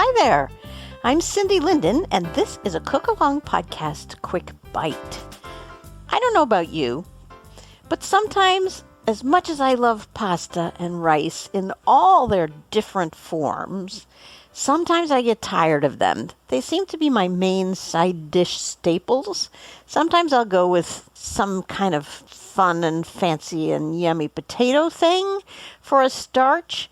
Hi there. I'm Cindy Linden, and this is a Cookalong podcast quick bite. I don't know about you, but sometimes, as much as I love pasta and rice in all their different forms, sometimes I get tired of them. They seem to be my main side dish staples. Sometimes I'll go with some kind of fun and fancy and yummy potato thing for a starch.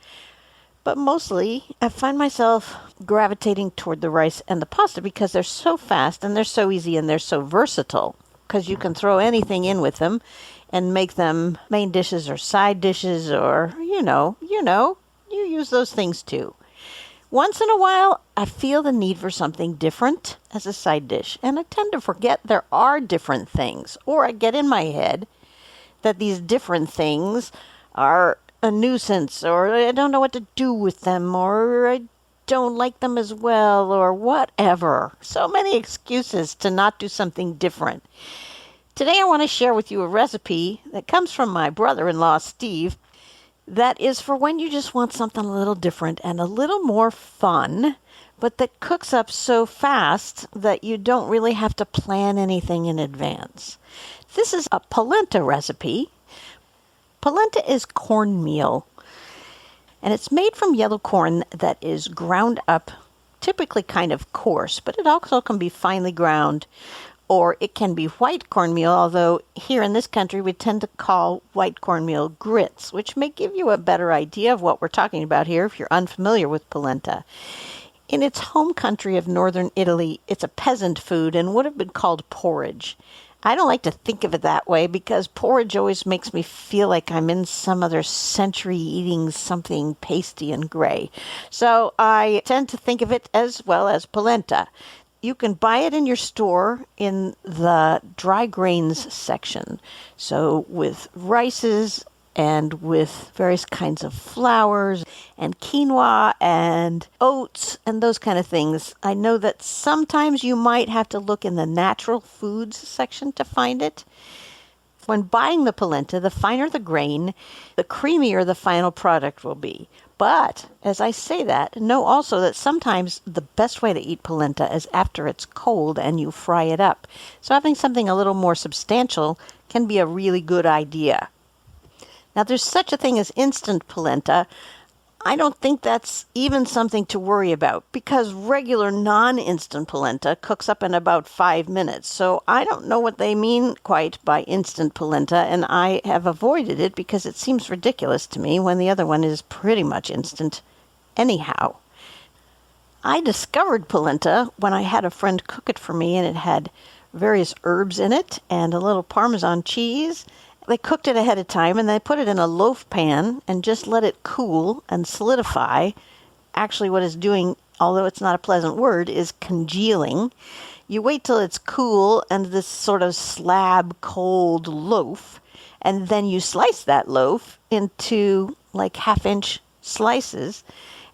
But mostly, I find myself gravitating toward the rice and the pasta because they're so fast and they're so easy and they're so versatile. Because you can throw anything in with them and make them main dishes or side dishes or, you use those things too. Once in a while, I feel the need for something different as a side dish. And I tend to forget there are different things. Or I get in my head that these different things are a nuisance, or I don't know what to do with them, or I don't like them as well, or whatever. So many excuses to not do something different. Today I want to share with you a recipe that comes from my brother-in-law, Steve, that is for when you just want something a little different and a little more fun, but that cooks up so fast that you don't really have to plan anything in advance. This is a polenta recipe. Polenta is cornmeal, and it's made from yellow corn that is ground up, typically kind of coarse, but it also can be finely ground, or it can be white cornmeal, although here in this country we tend to call white cornmeal grits, which may give you a better idea of what we're talking about here if you're unfamiliar with polenta. In its home country of northern Italy, it's a peasant food and would have been called porridge. I don't like to think of it that way because porridge always makes me feel like I'm in some other century eating something pasty and gray. So I tend to think of it as well as polenta. You can buy it in your store in the dry grains section. So with rices and with various kinds of flours and quinoa and oats and those kind of things. I know that sometimes you might have to look in the natural foods section to find it. When buying the polenta, the finer the grain, the creamier the final product will be. But as I say that, know also that sometimes the best way to eat polenta is after it's cold and you fry it up. So having something a little more substantial can be a really good idea. Now, there's such a thing as instant polenta. I don't think that's even something to worry about because regular non-instant polenta cooks up in about 5 minutes. So I don't know what they mean quite by instant polenta, and I have avoided it because it seems ridiculous to me when the other one is pretty much instant anyhow. I discovered polenta when I had a friend cook it for me, and it had various herbs in it and a little Parmesan cheese. They cooked it ahead of time, and they put it in a loaf pan and just let it cool and solidify. Actually, what it's doing, although it's not a pleasant word, is congealing. You wait till it's cool and this sort of slab cold loaf, and then you slice that loaf into like half-inch slices,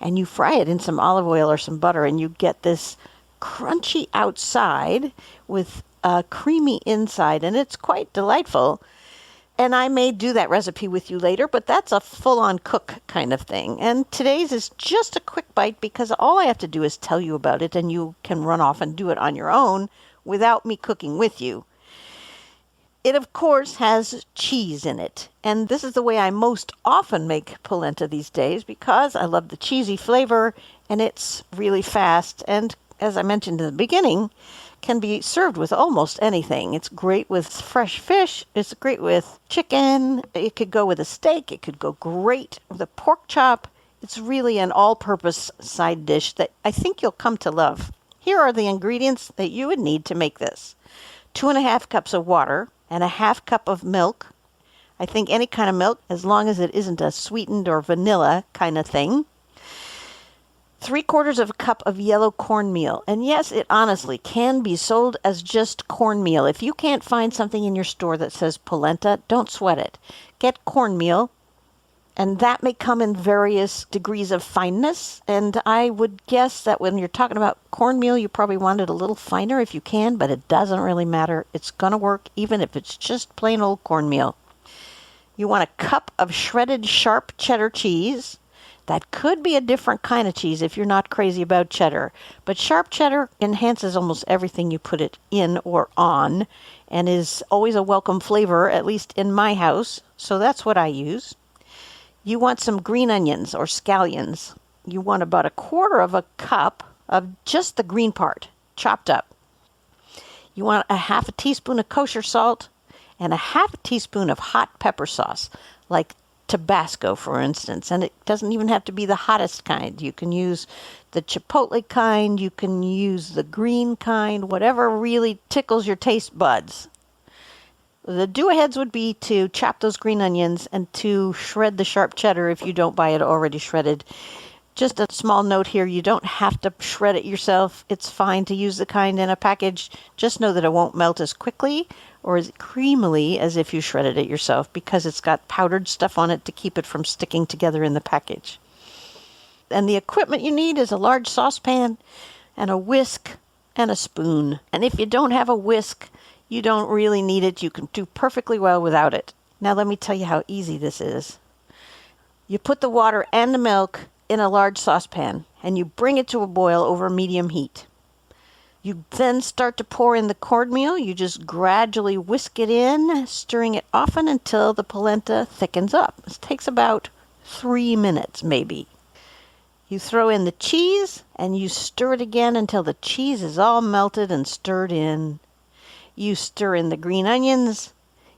and you fry it in some olive oil or some butter, and you get this crunchy outside with a creamy inside, and it's quite delightful. And I may do that recipe with you later, but that's a full-on cook kind of thing. And today's is just a quick bite because all I have to do is tell you about it, and you can run off and do it on your own without me cooking with you. It, of course, has cheese in it. And this is the way I most often make polenta these days because I love the cheesy flavor, and it's really fast. And as I mentioned in the beginning, can be served with almost anything. It's great with fresh fish. It's great with chicken. It could go with a steak. It could go great with a pork chop. It's really an all-purpose side dish that I think you'll come to love. Here are the ingredients that you would need to make this. 2.5 cups of water and a half cup of milk. I think any kind of milk, as long as it isn't a sweetened or vanilla kind of thing. 3/4 of a cup of yellow cornmeal. And yes, it honestly can be sold as just cornmeal. If you can't find something in your store that says polenta, don't sweat it. Get cornmeal, and that may come in various degrees of fineness. And I would guess that when you're talking about cornmeal, you probably want it a little finer if you can, but it doesn't really matter. It's going to work even if it's just plain old cornmeal. You want a cup of shredded sharp cheddar cheese. That could be a different kind of cheese if you're not crazy about cheddar. But sharp cheddar enhances almost everything you put it in or on and is always a welcome flavor, at least in my house. So that's what I use. You want some green onions or scallions. You want about 1/4 cup of just the green part, chopped up. You want a 1/2 teaspoon of kosher salt and a 1/2 teaspoon of hot pepper sauce, like Tabasco, for instance. And it doesn't even have to be the hottest kind. You can use the chipotle kind, you can use the green kind, whatever really tickles your taste buds. The do-aheads would be to chop those green onions and to shred the sharp cheddar if you don't buy it already shredded. Just a small note here, you don't have to shred it yourself. It's fine to use the kind in a package. Just know that it won't melt as quickly or as creamily as if you shredded it yourself because it's got powdered stuff on it to keep it from sticking together in the package. And the equipment you need is a large saucepan and a whisk and a spoon. And if you don't have a whisk, you don't really need it. You can do perfectly well without it. Now let me tell you how easy this is. You put the water and the milk in a large saucepan and you bring it to a boil over medium heat. You then start to pour in the cornmeal. You just gradually whisk it in, stirring it often until the polenta thickens up. This takes about 3 minutes maybe. You throw in the cheese and you stir it again until the cheese is all melted and stirred in. You stir in the green onions.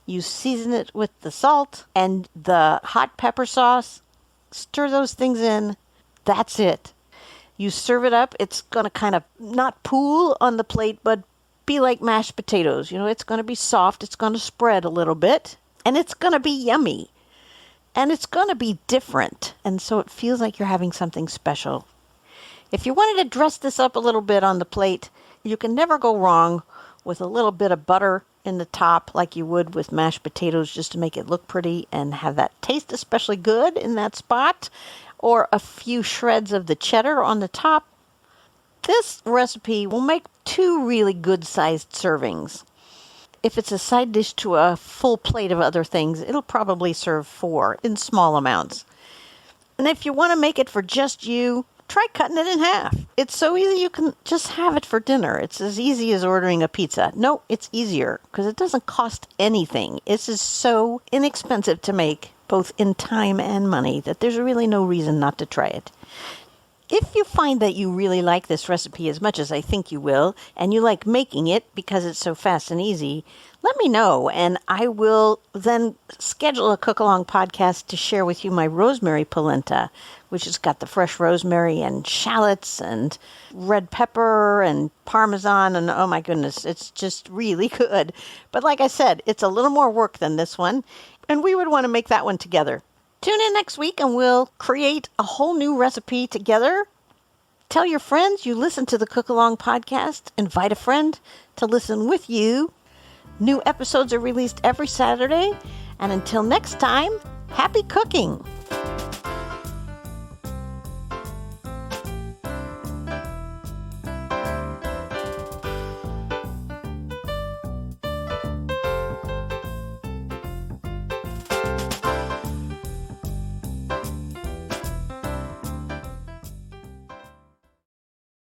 You season it with the salt and the hot pepper sauce. Stir those things in. That's it. You serve it up. It's going to kind of not pool on the plate, but be like mashed potatoes. You know, it's going to be soft. It's going to spread a little bit. And it's going to be yummy. And it's going to be different. And so it feels like you're having something special. If you wanted to dress this up a little bit on the plate, you can never go wrong with a little bit of butter in the top like you would with mashed potatoes just to make it look pretty and have that taste especially good in that spot. Or a few shreds of the cheddar on the top. This recipe will make 2 really good-sized servings. If it's a side dish to a full plate of other things, it'll probably serve 4 in small amounts. And if you want to make it for just you, try cutting it in half. It's so easy you can just have it for dinner. It's as easy as ordering a pizza. No, it's easier because it doesn't cost anything. It's just so inexpensive to make, both in time and money, that there's really no reason not to try it. If you find that you really like this recipe as much as I think you will, and you like making it because it's so fast and easy, let me know, and I will then schedule a Cookalong podcast to share with you my rosemary polenta, which has got the fresh rosemary and shallots and red pepper and parmesan, and oh my goodness, it's just really good. But like I said, it's a little more work than this one, and we would want to make that one together. Tune in next week and we'll create a whole new recipe together. Tell your friends you listen to the Cookalong podcast. Invite a friend to listen with you. New episodes are released every Saturday. And until next time, happy cooking!